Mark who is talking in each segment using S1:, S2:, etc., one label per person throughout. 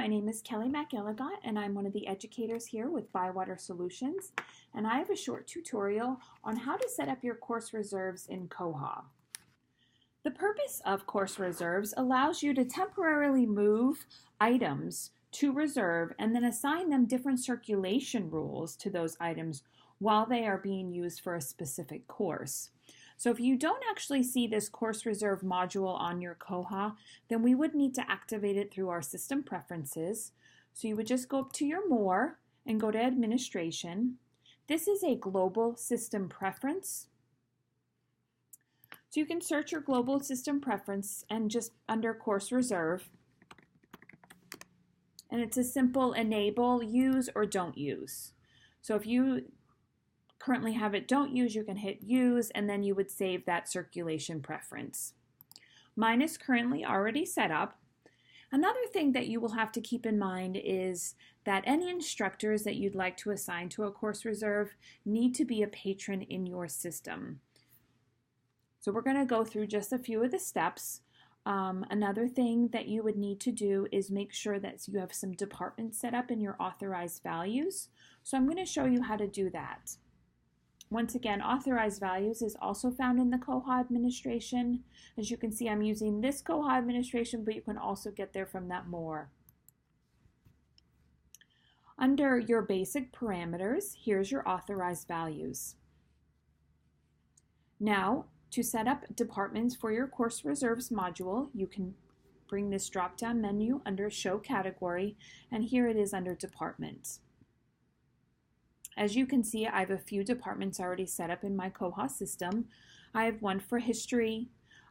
S1: my name is Kelly McElligott and I'm one of the educators here with Bywater Solutions, and I have a short tutorial on how to set up your course reserves in Koha. The purpose of course reserves allows you to temporarily move items to reserve and then assign them different circulation rules to those items while they are being used for a specific course. So if you don't actually see this course reserve module on your Koha, then we would need to activate it through our system preferences. So you would just go up to your More and go to Administration. This is a global system preference. So you can search your global system preference and just under course reserve. And it's a simple enable, use, or don't use. So if you currently have it don't use, you can hit use and then you would save that circulation preference. Mine is currently already set up. Another thing that you will have to keep in mind is that any instructors that you'd like to assign to a course reserve need to be a patron in your system. So we're going to go through just a few of the steps. Another thing that you would need to do is make sure that you have some departments set up in your authorized values. So I'm going to show you how to do that. Once again, authorized values is also found in the Koha administration. As you can see, I'm using this Koha administration, but you can also get there from that More. Under your basic parameters, here's your authorized values. Now, to set up departments for your course reserves module, you can bring this drop-down menu under Show Category, and here it is under Department. As you can see, I have a few departments already set up in my Koha system. I have one for history,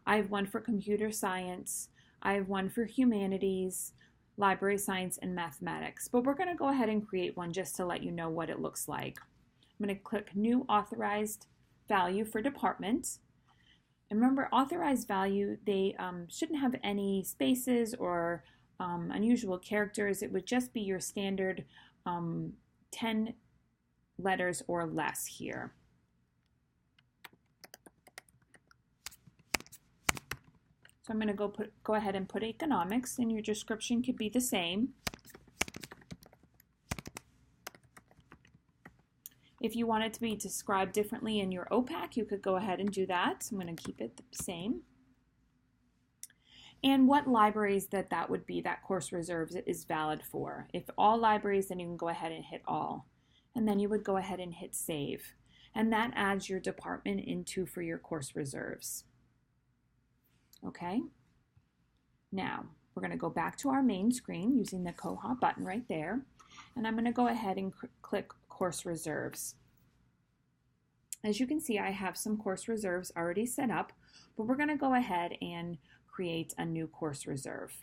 S1: I have one for computer science, I have one for humanities, library science, and mathematics. But we're going to go ahead and create one just to let you know what it looks like. I'm going to click New Authorized Value for Department. And remember, authorized value, they shouldn't have any spaces or unusual characters. It would just be your standard 10 letters or less here. So I'm going to go ahead and put economics, and your description could be the same. If you want it to be described differently in your OPAC, you could go ahead and do that. So I'm going to keep it the same. And what libraries that would be, that course reserves is valid for. If all libraries, then you can go ahead and hit all. And then you would go ahead and hit save. And that adds your department into for your course reserves. Okay. Now, we're going to go back to our main screen using the Koha button right there. And I'm going to go ahead and click Course Reserves. As you can see, I have some course reserves already set up, but we're going to go ahead and create a new course reserve.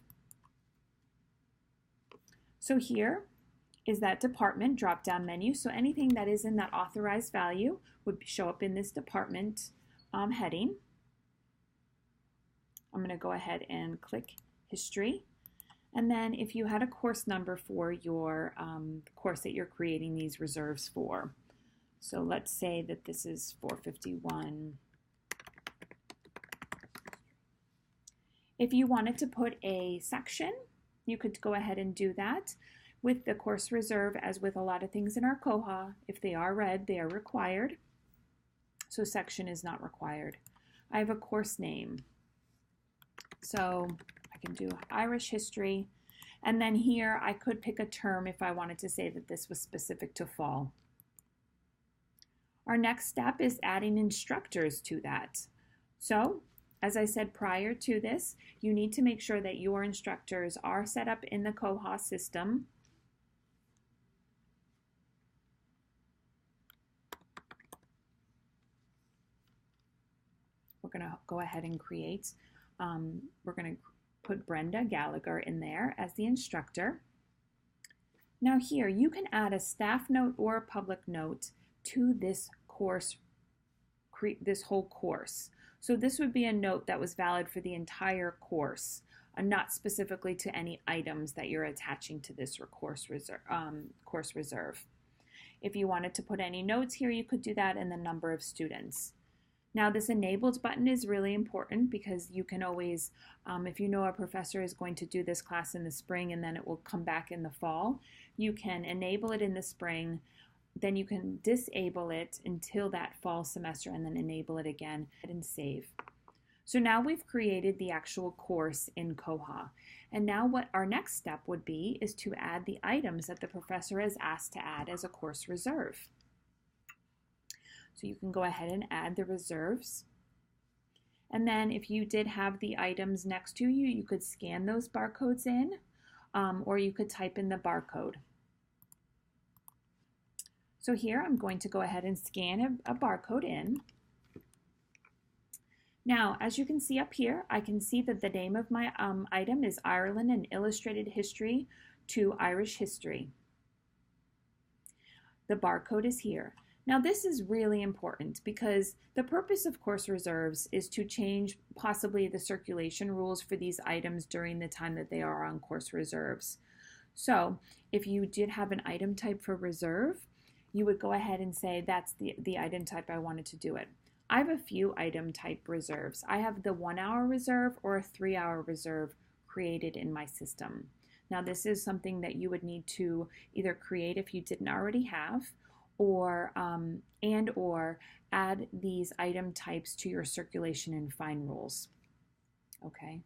S1: So here is that department drop-down menu. So anything that is in that authorized value would show up in this department heading. I'm going to go ahead and click History. And then if you had a course number for your course that you're creating these reserves for. So let's say that this is 451. If you wanted to put a section, you could go ahead and do that. With the course reserve, as with a lot of things in our Koha, if they are red, they are required. So section is not required. I have a course name. So I can do Irish history. And then here I could pick a term if I wanted to say that this was specific to fall. Our next step is adding instructors to that. So, as I said prior to this, you need to make sure that your instructors are set up in the Koha system. We're going to go ahead and create, we're going to put Brenda Gallagher in there as the instructor. Now here, you can add a staff note or a public note to this course, this whole course. So this would be a note that was valid for the entire course, not specifically to any items that you're attaching to this course reserve. If you wanted to put any notes here, you could do that, and the number of students. Now this enabled button is really important because you can always, if you know a professor is going to do this class in the spring and then it will come back in the fall, you can enable it in the spring, then you can disable it until that fall semester and then enable it again and save. So now we've created the actual course in Koha. And now what our next step would be is to add the items that the professor has asked to add as a course reserve. So you can go ahead and add the reserves. And then if you did have the items next to you, you could scan those barcodes in, or you could type in the barcode. So here I'm going to go ahead and scan a barcode in. Now, as you can see up here, I can see that the name of my item is Ireland and Illustrated History to Irish History. The barcode is here. Now this is really important because the purpose of course reserves is to change possibly the circulation rules for these items during the time that they are on course reserves. So if you did have an item type for reserve, you would go ahead and say that's the item type I wanted to do it. I have a few item type reserves. I have the 1 hour reserve or a 3 hour reserve created in my system. Now this is something that you would need to either create if you didn't already have, or or add these item types to your circulation and fine rules. Okay,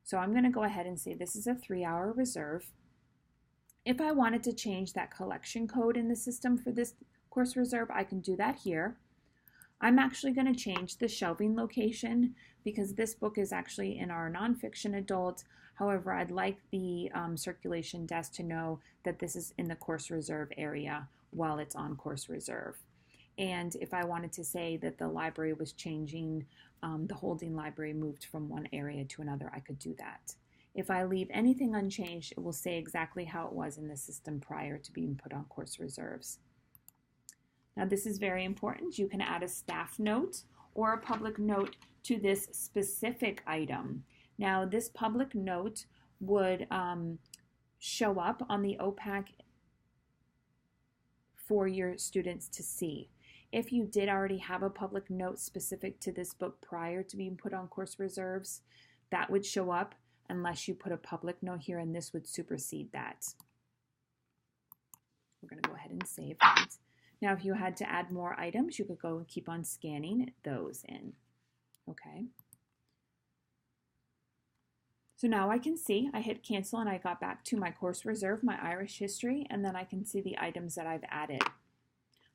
S1: so I'm going to go ahead and say this is a 3 hour reserve. If I wanted to change that collection code in the system for this course reserve, I can do that here. I'm actually going to change the shelving location because this book is actually in our nonfiction adult. However, I'd like the circulation desk to know that this is in the course reserve area while it's on course reserve. And if I wanted to say that the library was changing, the holding library moved from one area to another, I could do that. If I leave anything unchanged, it will say exactly how it was in the system prior to being put on course reserves. Now this is very important. You can add a staff note or a public note to this specific item. Now this public note would show up on the OPAC for your students to see. If you did already have a public note specific to this book prior to being put on course reserves, that would show up unless you put a public note here, and this would supersede that. We're going to go ahead and save that. Now, if you had to add more items, you could go and keep on scanning those in. Okay. So now I can see, I hit cancel and I got back to my course reserve, my Irish history, and then I can see the items that I've added.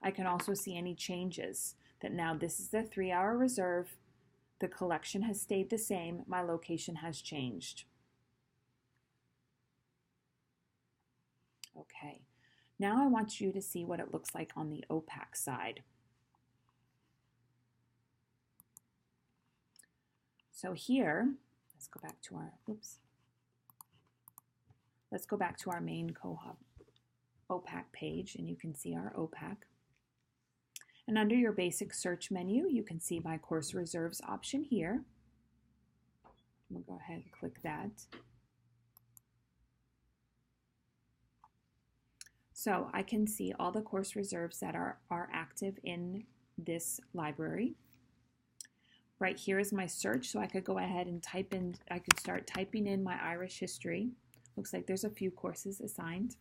S1: I can also see any changes, that now this is the 3 hour reserve, the collection has stayed the same, my location has changed. Okay. Now I want you to see what it looks like on the OPAC side. So here, let's go back to our, let's go back to our main Koha OPAC page, and you can see our OPAC. And under your basic search menu, you can see my course reserves option here. We'll go ahead and click that. So I can see all the course reserves that are active in this library. Right here is my search, so I could go ahead and type in, I could start typing in my Irish history. Looks like there's a few courses assigned.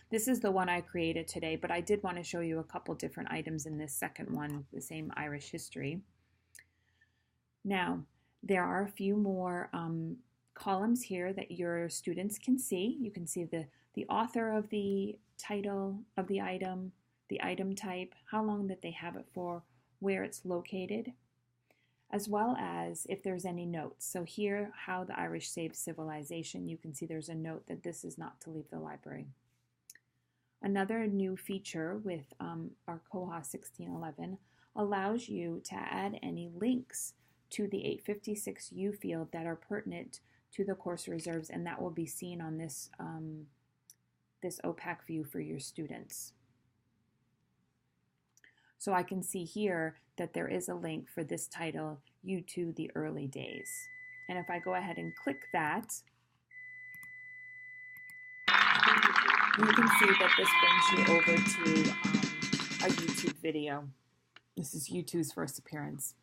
S1: This is the one I created today, but I did want to show you a couple different items in this second one, the same Irish history. Now, there are a few more columns here that your students can see. You can see the author of the title of the item type, how long that they have it for, where it's located, as well as if there's any notes. So here, how the Irish saved civilization, you can see there's a note that this is not to leave the library. Another new feature with our Koha 1611 allows you to add any links to the 856U field that are pertinent to the course reserves, and that will be seen on this this OPAC view for your students. So I can see here that there is a link for this title, You to the Early Days. And if I go ahead and click that, you can see that this brings you over to a YouTube video. This is U2's first appearance.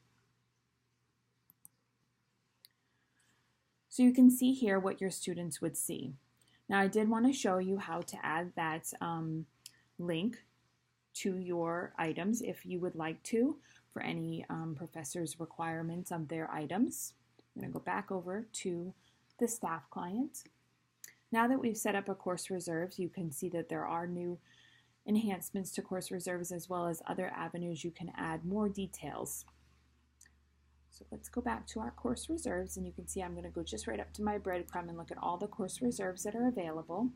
S1: So you can see here what your students would see. Now I did want to show you how to add that link to your items if you would like to for any professor's requirements of their items. I'm going to go back over to the staff client. Now that we've set up a course reserves, you can see that there are new enhancements to course reserves as well as other avenues you can add more details. So let's go back to our course reserves, and you can see I'm going to go just right up to my breadcrumb and look at all the course reserves that are available.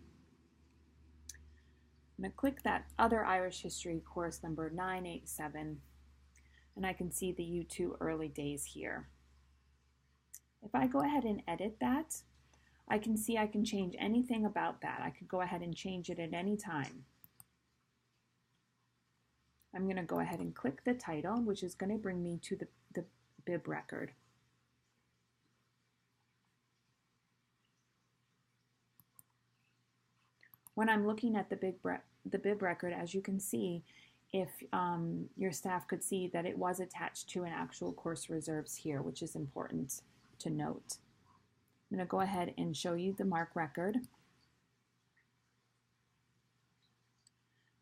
S1: I'm going to click that other Irish history course number 987, and I can see the U2 early days here. If I go ahead and edit that, I can see I can change anything about that. I could go ahead and change it at any time. I'm going to go ahead and click the title, which is going to bring me to the bib record. When I'm looking at the bib record, as you can see, if your staff could see that it was attached to an actual course reserves here, which is important to note. I'm going to go ahead and show you the mark record.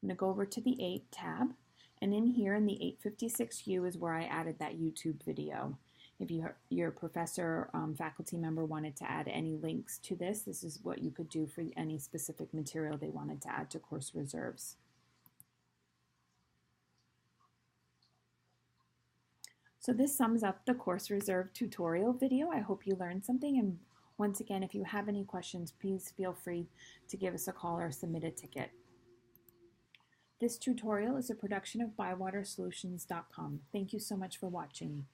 S1: I'm going to go over to the 8 tab, and in here in the 856U is where I added that YouTube video. If your professor, faculty member wanted to add any links to this is what you could do for any specific material they wanted to add to course reserves. So this sums up the course reserve tutorial video. I hope you learned something, and once again, if you have any questions, please feel free to give us a call or submit a ticket. This tutorial is a production of bywatersolutions.com. Thank you so much for watching.